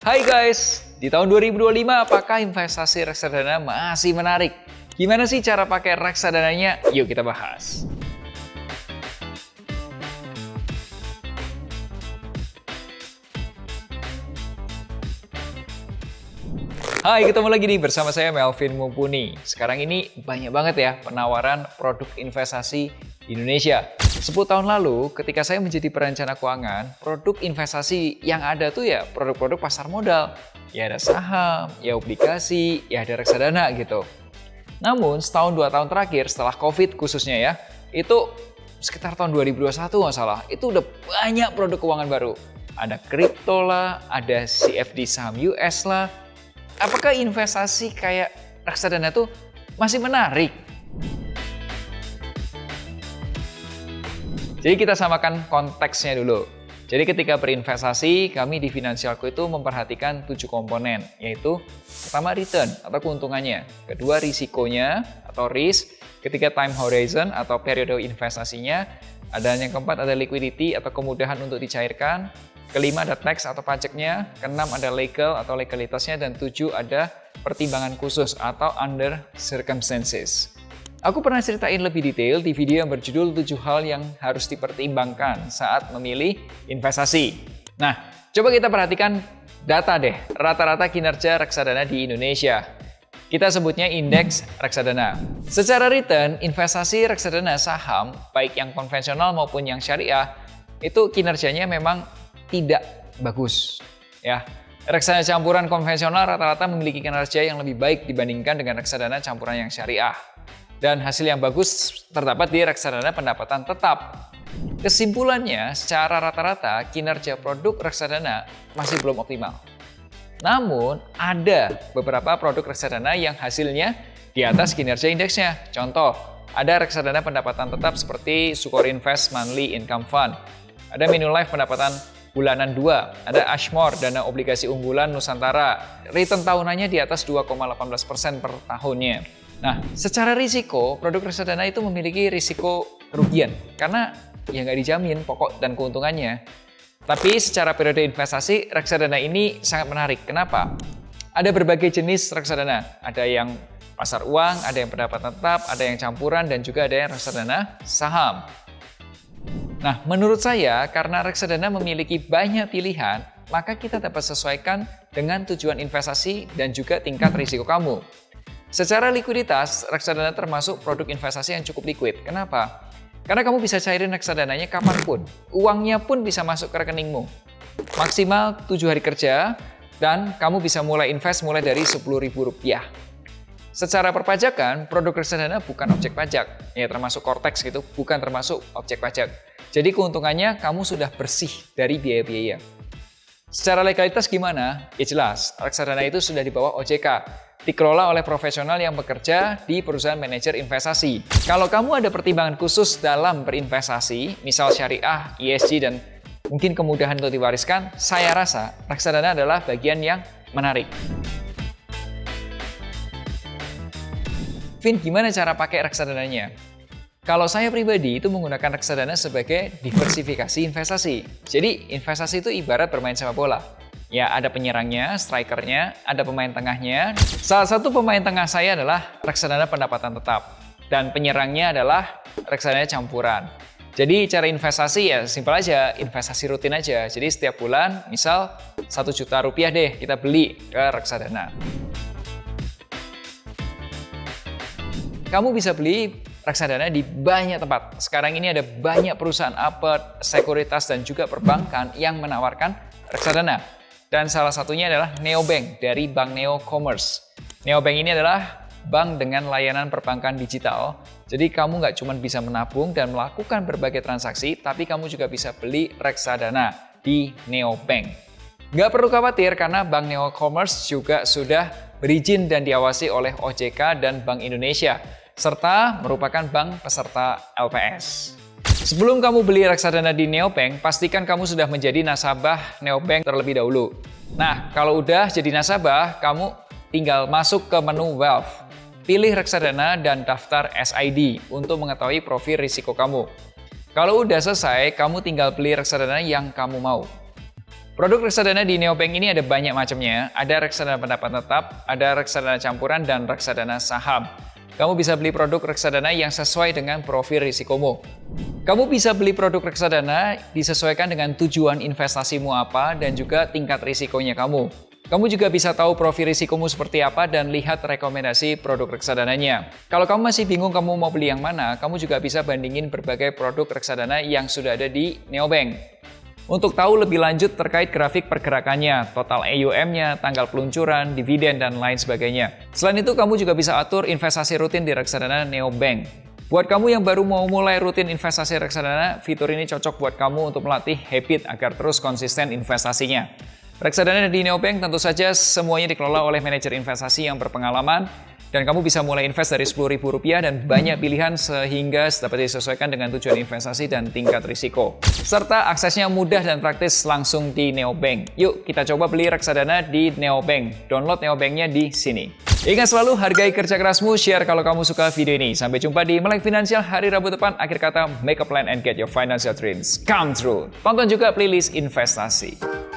Hai guys, di tahun 2025 apakah investasi reksadana masih menarik? Gimana sih cara pakai reksadananya? Yuk kita bahas. Hai, ketemu lagi nih bersama saya Melvin Mumpuni. Sekarang ini banyak banget ya penawaran produk investasi di Indonesia. 10 tahun lalu ketika saya menjadi perencana keuangan, produk investasi yang ada tuh ya produk-produk pasar modal. Ya ada saham, ya obligasi, ya ada reksadana gitu. Namun setahun 2 tahun terakhir setelah COVID khususnya ya, itu sekitar tahun 2021 nggak salah, itu udah banyak produk keuangan baru. Ada kripto lah, ada CFD saham US lah. Apakah investasi kayak reksadana tuh masih menarik? Jadi kita samakan konteksnya dulu. Jadi ketika berinvestasi, kami di Finansialku itu memperhatikan 7 komponen, yaitu pertama return atau keuntungannya, kedua risikonya atau risk, ketiga time horizon atau periode investasinya, ada yang keempat ada liquidity atau kemudahan untuk dicairkan, kelima ada tax atau pajaknya, keenam ada legal atau legalitasnya, dan 7 ada pertimbangan khusus atau under circumstances. Aku pernah ceritain lebih detail di video yang berjudul 7 hal yang harus dipertimbangkan saat memilih investasi. Nah, coba kita perhatikan data deh, rata-rata kinerja reksadana di Indonesia. Kita sebutnya indeks reksadana. Secara return, investasi reksadana saham, baik yang konvensional maupun yang syariah, itu kinerjanya memang tidak bagus. Ya, reksadana campuran konvensional rata-rata memiliki kinerja yang lebih baik dibandingkan dengan reksadana campuran yang syariah. Dan hasil yang bagus terdapat di reksadana pendapatan tetap. Kesimpulannya, secara rata-rata kinerja produk reksadana masih belum optimal. Namun, ada beberapa produk reksadana yang hasilnya di atas kinerja indeksnya. Contoh, ada reksadana pendapatan tetap seperti Sukor Invest Monthly Income Fund. Ada Manulife pendapatan bulanan 2, ada Ashmore dana obligasi unggulan Nusantara. Return tahunannya di atas 2,18% per tahunnya. Nah, secara risiko, produk reksadana itu memiliki risiko kerugian karena ya nggak dijamin pokok dan keuntungannya. Tapi secara periode investasi, reksadana ini sangat menarik. Kenapa? Ada berbagai jenis reksadana. Ada yang pasar uang, ada yang pendapatan tetap, ada yang campuran, dan juga ada yang reksadana saham. Nah, menurut saya, karena reksadana memiliki banyak pilihan, maka kita dapat sesuaikan dengan tujuan investasi dan juga tingkat risiko kamu. Secara likuiditas, reksadana termasuk produk investasi yang cukup liquid. Kenapa? Karena kamu bisa cairin reksadananya kapanpun. Uangnya pun bisa masuk ke rekeningmu. Maksimal 7 hari kerja, dan kamu bisa mulai invest mulai dari Rp10.000. Secara perpajakan, produk reksadana bukan objek pajak. Ya, termasuk Cortex gitu, bukan termasuk objek pajak. Jadi keuntungannya kamu sudah bersih dari biaya-biaya. Secara legalitas gimana? Ya jelas, reksadana itu sudah di bawah OJK. Dikelola oleh profesional yang bekerja di perusahaan manajer investasi. Kalau kamu ada pertimbangan khusus dalam berinvestasi, misal syariah, ESG, dan mungkin kemudahan untuk diwariskan, saya rasa reksadana adalah bagian yang menarik. Vin, gimana cara pakai reksadananya? Kalau saya pribadi itu menggunakan reksadana sebagai diversifikasi investasi. Jadi investasi itu ibarat bermain sepak bola. Ya, ada penyerangnya, strikernya, ada pemain tengahnya. Salah satu pemain tengah saya adalah reksadana pendapatan tetap. Dan penyerangnya adalah reksadana campuran. Jadi cara investasi ya simpel aja, investasi rutin aja. Jadi setiap bulan, misal Rp1 juta deh kita beli ke reksadana. Kamu bisa beli reksadana di banyak tempat. Sekarang ini ada banyak perusahaan apert, sekuritas, dan juga perbankan yang menawarkan reksadana. Dan salah satunya adalah Neobank dari Bank Neo Commerce. Neobank ini adalah bank dengan layanan perbankan digital. Jadi kamu nggak cuma bisa menabung dan melakukan berbagai transaksi, tapi kamu juga bisa beli reksadana di Neobank. Nggak perlu khawatir karena Bank Neo Commerce juga sudah berizin dan diawasi oleh OJK dan Bank Indonesia, serta merupakan bank peserta LPS. Sebelum kamu beli reksadana di Neobank, pastikan kamu sudah menjadi nasabah Neobank terlebih dahulu. Nah, kalau udah jadi nasabah, kamu tinggal masuk ke menu Wealth. Pilih reksadana dan daftar SID untuk mengetahui profil risiko kamu. Kalau udah selesai, kamu tinggal beli reksadana yang kamu mau. Produk reksadana di neobank ini ada banyak macamnya. Ada reksadana pendapat tetap, ada reksadana campuran, dan reksadana saham. Kamu bisa beli produk reksadana yang sesuai dengan profil risikomu. Kamu bisa beli produk reksadana disesuaikan dengan tujuan investasimu apa dan juga tingkat risikonya kamu. Kamu juga bisa tahu profil risikomu seperti apa dan lihat rekomendasi produk reksadananya. Kalau kamu masih bingung kamu mau beli yang mana, kamu juga bisa bandingin berbagai produk reksadana yang sudah ada di neobank. Untuk tahu lebih lanjut terkait grafik pergerakannya, total AUM-nya, tanggal peluncuran, dividen, dan lain sebagainya. Selain itu, kamu juga bisa atur investasi rutin di reksadana neobank. Buat kamu yang baru mau mulai rutin investasi reksadana, fitur ini cocok buat kamu untuk melatih habit agar terus konsisten investasinya. Reksadana di neobank tentu saja semuanya dikelola oleh manajer investasi yang berpengalaman, dan kamu bisa mulai invest dari Rp10.000 dan banyak pilihan sehingga dapat disesuaikan dengan tujuan investasi dan tingkat risiko. Serta aksesnya mudah dan praktis langsung di neobank. Yuk kita coba beli reksadana di neobank. Download neobanknya di sini. Ingat selalu hargai kerja kerasmu, share kalau kamu suka video ini. Sampai jumpa di Melek Finansial hari Rabu depan. Akhir kata, make a plan and get your financial dreams come true. Tonton juga playlist investasi.